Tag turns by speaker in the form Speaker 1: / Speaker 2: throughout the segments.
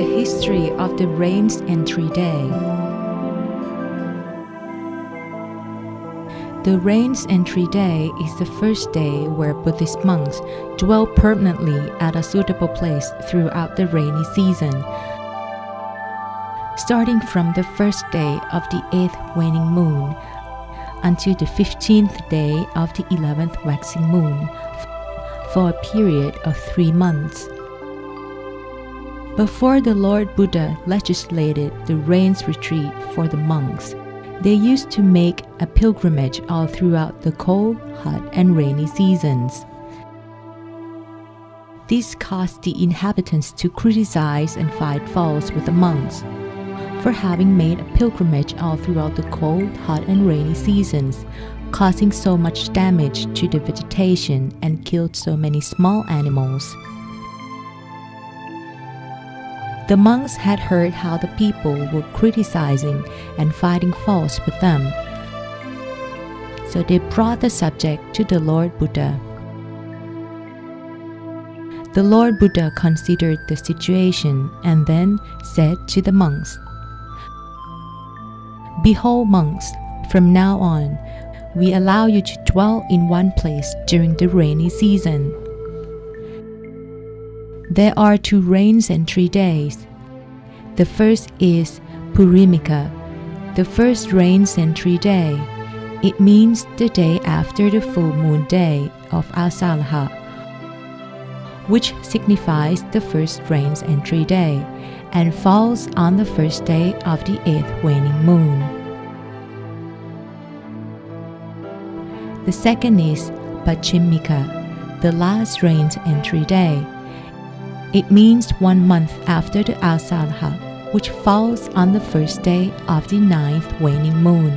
Speaker 1: The history of the Rains Entry Day. The Rains Entry Day is the first day where Buddhist monks dwell permanently at a suitable place throughout the rainy season, starting from the first day of the 8th waning moon until the 15th day of the 11th waxing moon, for a period of 3 months. Before the Lord Buddha legislated the rains retreat for the monks, they used to make a pilgrimage all throughout the cold, hot, and rainy seasons. This caused the inhabitants to criticize and find fault with the monks for having made a pilgrimage all throughout the cold, hot, and rainy seasons, causing so much damage to the vegetation and killed so many small animals. The monks had heard how the people were criticizing and finding fault with them, so they brought the subject to the Lord Buddha. The Lord Buddha considered the situation and then said to the monks, "Behold, monks, from now on, we allow you to dwell in one place during the rainy season. There are 2 rains entry days. The first is Purimika, the first rains entry day. It means the day after the full moon day of Asalaha, which signifies the first rains entry day, and falls on the first day of the 8th waning moon. The second is Pachimika, the last rains entry day. It means 1 month after the Asalaha, which falls on the first day of the 9th waning moon.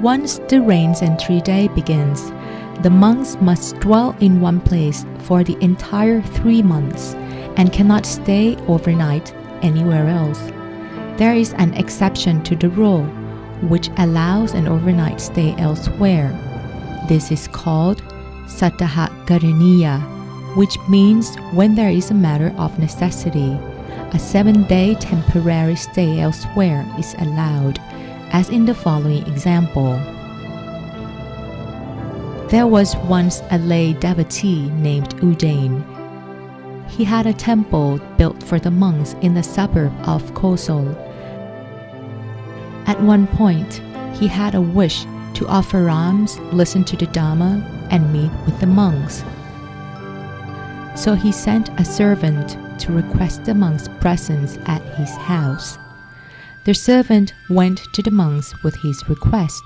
Speaker 1: Once the rains entry day begins, the monks must dwell in one place for the entire 3 months and cannot stay overnight anywhere else. There is an exception to the rule, which allows an overnight stay elsewhere. This is called Sattaha Karaniya, which means when there is a matter of necessity, a 7-day temporary stay elsewhere is allowed, as in the following example. There was once a lay devotee named Ujjain. He had a temple built for the monks in the suburb of Kosol. At one point, he had a wish to offer alms, listen to the Dhamma, and meet with the monks. So he sent a servant to request the monks' presence at his house. The servant went to the monks with his request,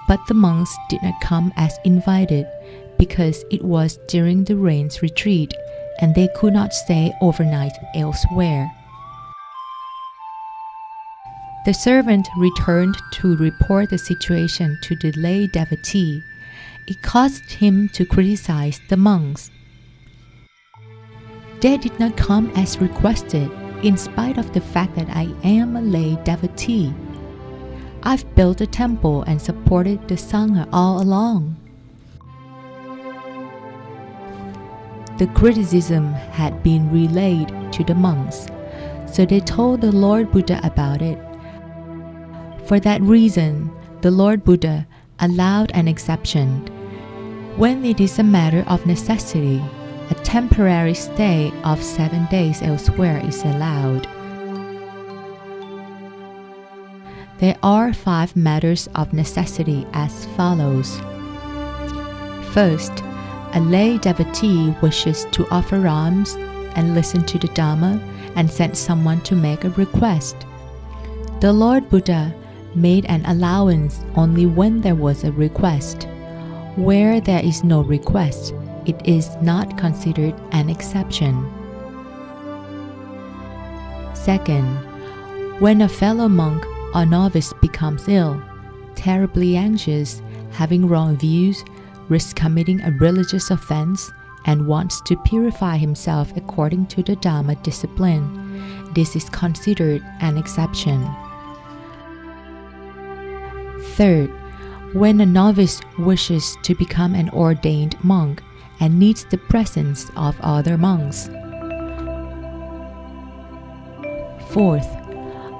Speaker 1: but the monks did not come as invited because it was during the rains retreat and they could not stay overnight elsewhere. The servant returned to report the situation to the lay devotee. It caused him to criticize the monks. They did not come as requested, in spite of the fact that I am a lay devotee. I've built a temple and supported the Sangha all along. The criticism had been relayed to the monks, so they told the Lord Buddha about it. For that reason, the Lord Buddha allowed an exception. When it is a matter of necessity, a temporary stay of 7 days elsewhere is allowed. There are 5 matters of necessity as follows. First, a lay devotee wishes to offer alms and listen to the Dhamma and sent someone to make a request. The Lord Buddha made an allowance only when there was a request. Where there is no request, it is not considered an exception. Second, when a fellow monk or novice becomes ill, terribly anxious, having wrong views, risks committing a religious offense, and wants to purify himself according to the Dhamma discipline, this is considered an exception. Third, when a novice wishes to become an ordained monk and needs the presence of other monks. Fourth,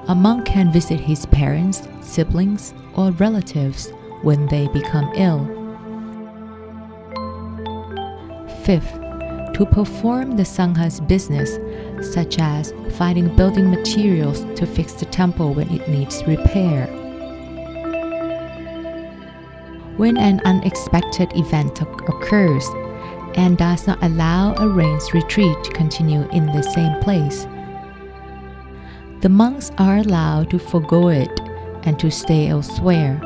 Speaker 1: a monk can visit his parents, siblings, or relatives when they become ill. Fifth, to perform the Sangha's business, such as finding building materials to fix the temple when it needs repair. When an unexpected event occurs and does not allow a rains retreat to continue in the same place, the monks are allowed to forego it and to stay elsewhere.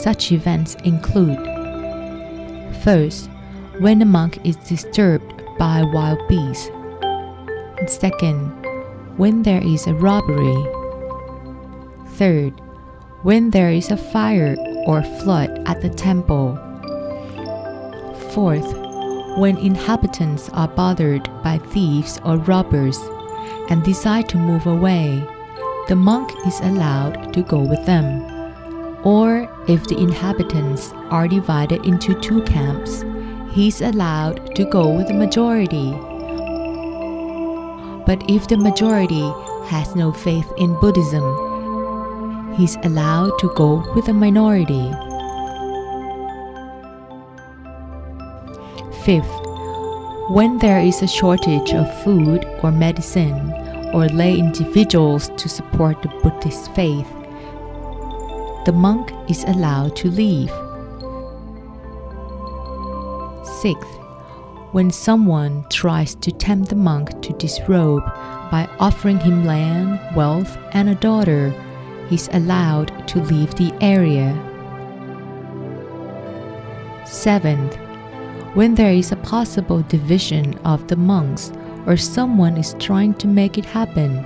Speaker 1: Such events include: first, when a monk is disturbed by wild beasts. Second, when there is a robbery. Third, when there is a fire or flood at the temple. Fourth, when inhabitants are bothered by thieves or robbers and decide to move away, the monk is allowed to go with them. Or if the inhabitants are divided into two camps, he is allowed to go with the majority. But if the majority has no faith in Buddhism, he is allowed to go with the minority. Fifth, when there is a shortage of food or medicine, or lay individuals to support the Buddhist faith, the monk is allowed to leave. Sixth, when someone tries to tempt the monk to disrobe by offering him land, wealth, and a daughter, he is allowed to leave the area. Seventh, when there is a possible division of the monks, or someone is trying to make it happen,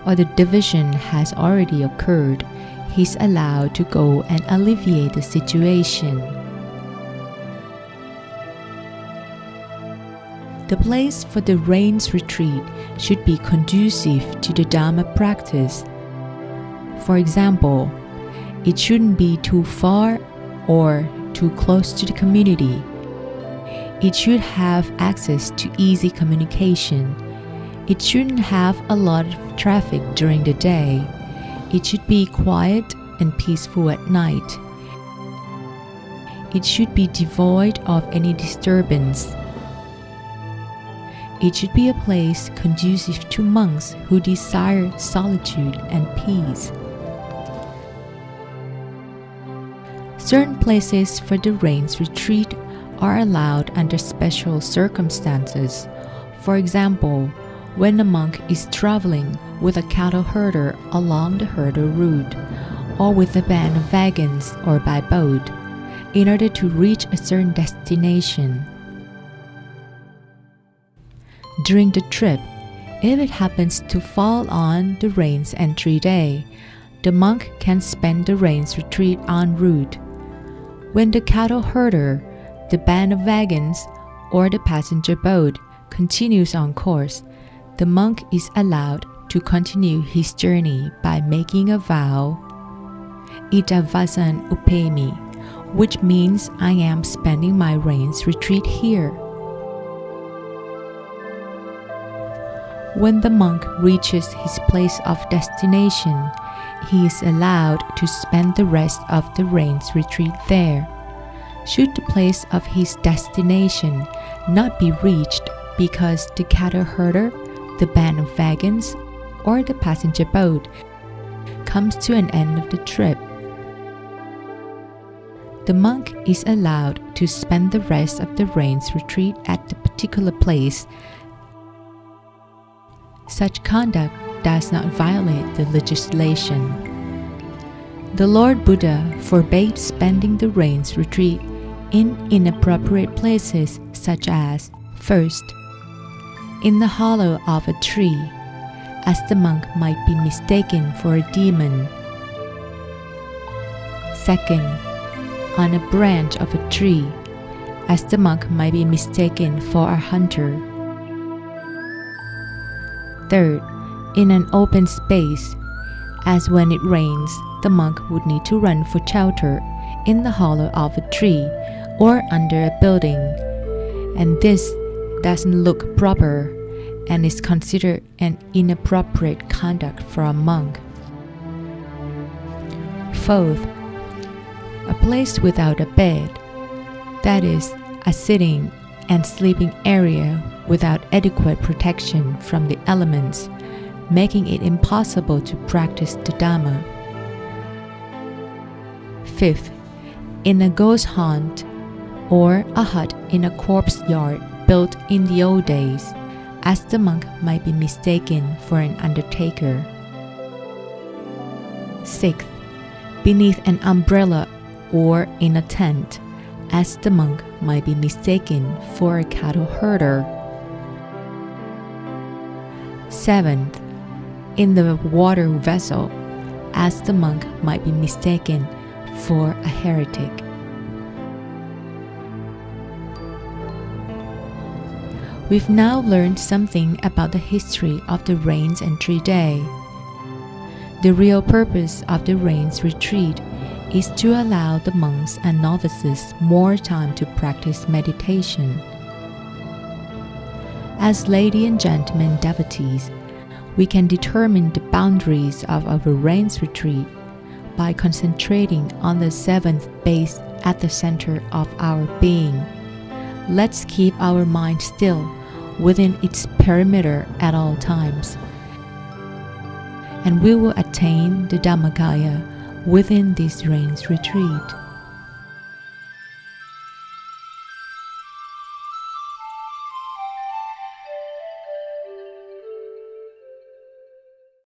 Speaker 1: or the division has already occurred, he is allowed to go and alleviate the situation. The place for the rains retreat should be conducive to the Dharma practice. For example, it shouldn't be too far or too close to the community. It should have access to easy communication. It shouldn't have a lot of traffic during the day. It should be quiet and peaceful at night. It should be devoid of any disturbance. It should be a place conducive to monks who desire solitude and peace. Certain places for the rains retreat are allowed under special circumstances. For example, when a monk is traveling with a cattle herder along the herder route, or with a band of wagons or by boat, in order to reach a certain destination. During the trip, if it happens to fall on the rains entry day, the monk can spend the rains retreat en route. When the cattle herder, the band of wagons, or the passenger boat continues on course, the monk is allowed to continue his journey by making a vow, Itavasan Upemi, which means I am spending my rains retreat here. When the monk reaches his place of destination, he is allowed to spend the rest of the rains retreat there. Should the place of his destination not be reached because the cattle herder, the band of wagons, or the passenger boat comes to an end of the trip, the monk is allowed to spend the rest of the rains retreat at the particular place. Such conduct does not violate the legislation. The Lord Buddha forbade spending the rains retreat in inappropriate places such as: first, in the hollow of a tree, as the monk might be mistaken for a demon. Second, on a branch of a tree, as the monk might be mistaken for a hunter. Third, in an open space, as when it rains, the monk would need to run for shelter in the hollow of a tree or under a building. and this doesn't look proper and is considered an inappropriate conduct for a monk. Fourth, a place without a bed, that is, a sitting and sleeping area without adequate protection from the elements, making it impossible to practice the Dhamma. Fifth, in a ghost haunt or a hut in a corpse yard built in the old days, as the monk might be mistaken for an undertaker. Sixth, beneath an umbrella or in a tent, as the monk might be mistaken for a cattle herder. Seventh, in the water vessel, as the monk might be mistaken for a heretic. We've now learned something about the history of the Rains Entry Day. The real purpose of the Rains Retreat is to allow the monks and novices more time to practice meditation. As ladies and gentlemen devotees, we can determine the boundaries of our Rains Retreat by concentrating on the seventh base at the center of our being. Let's keep our mind still within its perimeter at all times, and we will attain the Dhammakaya within this Rains Retreat.